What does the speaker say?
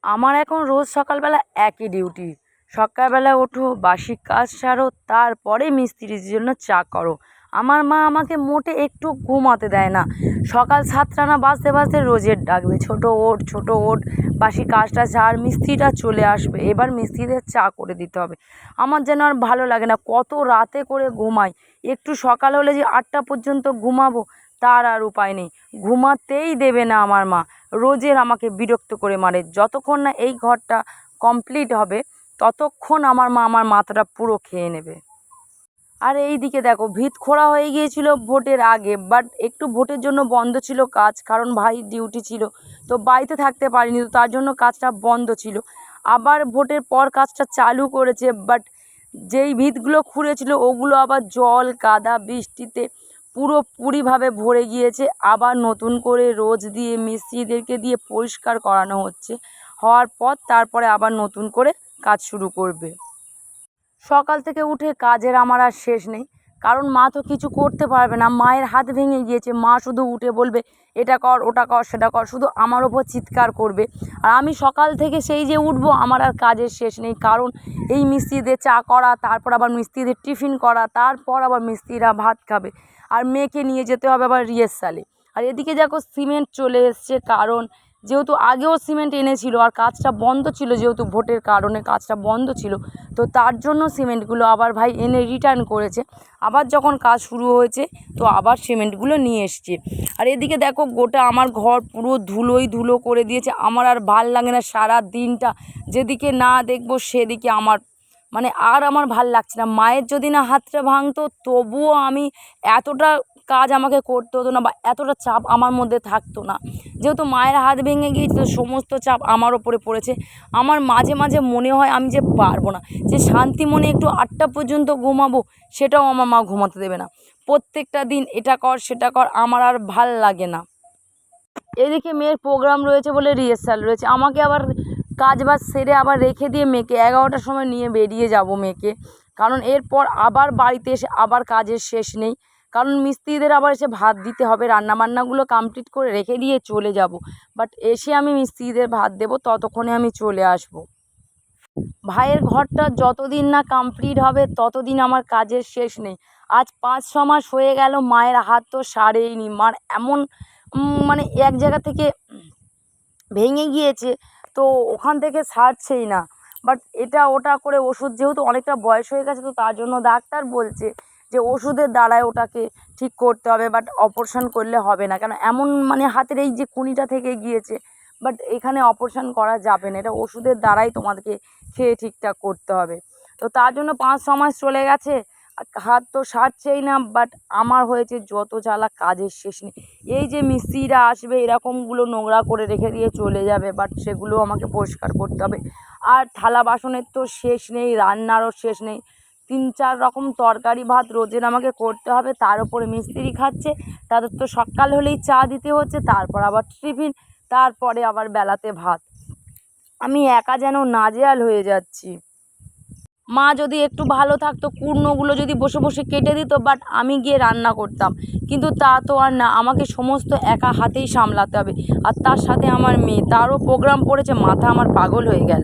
আমার এখন রোজ সকালবেলা একই ডিউটি। সকালবেলা ওঠো, বাসি কাজ সারো, তারপরে মিস্ত্রির জন্য চা করো। আমার মা আমাকে মোটে একটু ঘুমাতে দেয় না। সকাল 7টা না বাজতে বাজতে রোজের ডাকবে, ছোট ওঠ, ছোট ওঠ, বাসি কাজটা সার, মিস্ত্রিটা চলে আসবে, এবার মিস্ত্রিদের চা করে দিতে হবে। আমার যেন আর ভালো লাগে না, কত রাতে করে ঘুমাই। একটু সকাল হলে যে 8টা পর্যন্ত ঘুমাবো তার আর উপায় নেই। ঘুমাতেই দেবে না আমার মা। রোজের আমাকে বিরক্ত করে মারে। যতক্ষণ না এই ঘরটা কমপ্লিট হবে ততক্ষণ আমার মা আমার মাথাটা পুরো খেয়ে নেবে। আর এই দিকে দেখো, ভিত খোঁড়া হয়ে গিয়েছিল ভোটের আগে, বাট একটু ভোটের জন্য বন্ধ ছিল কাজ, কারণ ভাই ডিউটি ছিল, তো বাড়িতে থাকতে পারিনি, তো তার জন্য কাজটা বন্ধ ছিল। আবার ভোটের পর কাজটা চালু করেছে, বাট যেই ভিতগুলো খুঁড়েছিল ওগুলো আবার জল কাদা বৃষ্টিতে পুরোপুরিভাবে ভরে গিয়েছে। আবার নতুন করে রোজ দিয়ে মিস্ত্রিদেরকে দিয়ে পরিষ্কার করানো হচ্ছে। হওয়ার পর তারপরে আবার নতুন করে কাজ শুরু করবে। সকাল থেকে উঠে কাজের আমার আর শেষ নেই, কারণ মা তো কিছু করতে পারবে না। মায়ের হাত ভেঙে গিয়েছে, মা শুধু উঠে বলবে এটা কর, ওটা কর, সেটা কর, শুধু আমার ওপর চিৎকার করবে। আর আমি সকাল থেকে সেই যে উঠবো, আমার আর কাজের শেষ নেই, কারণ এই মিস্ত্রিদের চা করা, তারপর আবার মিস্ত্রিদের টিফিন করা, তারপর আবার মিস্ত্রিরা ভাত খাবে, আর মেয়েকে নিয়ে যেতে হবে আবার রিহার্সালে। আর এদিকে দেখো সিমেন্ট চলে এসছে, কারণ যেহেতু আগেও সিমেন্ট এনেছিল আর কাজটা বন্ধ ছিল, যেহেতু ভোটের কারণে কাজটা বন্ধ ছিল, তো তার জন্য সিমেন্টগুলো আবার ভাই এনে রিটার্ন করেছে। আবার যখন কাজ শুরু হয়েছে তো আবার সিমেন্টগুলো নিয়ে এসছে। আর এদিকে দেখো, গোটা আমার ঘর পুরো ধুলোই ধুলো করে দিয়েছে। আমার আর ভাল লাগে না, সারা দিনটা যেদিকে না দেখবো সেদিকে আমার আমার ভাল লাগছে না। মায়ের যদি না হাতটা ভাঙতো তবুও আমি এতটা কাজ আমাকে করতে হতো না, বা এতটা চাপ আমার মধ্যে থাকতো না। যেহেতু মায়ের হাত ভেঙে গিয়েছে তো সমস্ত চাপ আমার ওপরে পড়েছে। আমার মাঝে মাঝে মনে হয় আমি যে পারবো না, যে শান্তি মনে একটু 8টা পর্যন্ত ঘুমাবো, সেটাও আমার মা ঘুমাতে দেবে না। প্রত্যেকটা দিন এটা কর সেটা কর, আমার আর ভাল লাগে না। এদিকে মেয়ের প্রোগ্রাম রয়েছে বলে রিহার্সাল রয়েছে, আমাকে আবার কাজ বাজ সেরে আবার রেখে দিয়ে মেয়েকে 11টার সময় নিয়ে বেরিয়ে যাব মেয়েকে, কারণ এরপর আবার বাড়িতে এসে আবার কাজের শেষ নেই, কারণ মিস্ত্রিদের আবার এসে ভাত দিতে হবে। রান্নাবান্নাগুলো কমপ্লিট করে রেখে দিয়ে চলে যাব, বাট এসে আমি মিস্ত্রিদের ভাত দেবো, ততক্ষণে আমি চলে আসব। ভাইয়ের ঘরটা যতদিন না কমপ্লিট হবে ততদিন আমার কাজের শেষ নেই। আজ 5-6 মাস হয়ে গেল, মায়ের হাত তো সারেইনি। মার এমন এক জায়গা থেকে ভেঙে গিয়েছে, তো ওখান থেকে সারছেই না। বাট এটা ওটা করে ওষুধ, যেহেতু অনেকটা বয়স হয়ে গেছে, তো তার জন্য ডাক্তার বলছে যে ওষুধের দ্বারাই ওটাকে ঠিক করতে হবে, বাট অপারেশন করলে হবে না। কেন এমন হাতের এই যে কুনিটা থেকে গিয়েছে, বাট এখানে অপারেশন করা যাবে না, এটা ওষুধের দ্বারাই তোমাদেরকে খেয়ে ঠিকঠাক করতে হবে। তো তার জন্য 5-6 মাস চলে গেছে, হাত তো সারছেই না, বাট আমার হয়েছে যত জ্বালা, কাজের শেষ নেই। এই যে মিস্ত্রিরা আসবে এরকমগুলো নোংরা করে রেখে দিয়ে চলে যাবে, বাট সেগুলো আমাকে পরিষ্কার করতে হবে। আর থালা বাসনের তো শেষ নেই, রান্নারও শেষ নেই। 3-4 রকম তরকারি ভাত রোজের আমাকে করতে হবে, তার উপরে মিস্ত্রি খাচ্ছে, তাদের তো সকাল হলেই চা দিতে হচ্ছে, তারপর আবার টিফিন, তারপরে আবার বেলাতে ভাত। আমি একা যেন নাজেহাল হয়ে যাচ্ছি। মা যদি একটু ভালো থাকতো, কুর্নোগুলো যদি বসে বসে কেটে দিত, বাট আমি গিয়ে রান্না করতাম, কিন্তু তা তো আর না, আমাকে সমস্ত একা হাতেই সামলাতে হবে। আর তার সাথে আমার মেয়ে, তারও প্রোগ্রাম পড়েছে, মাথা আমার পাগল হয়ে গেল।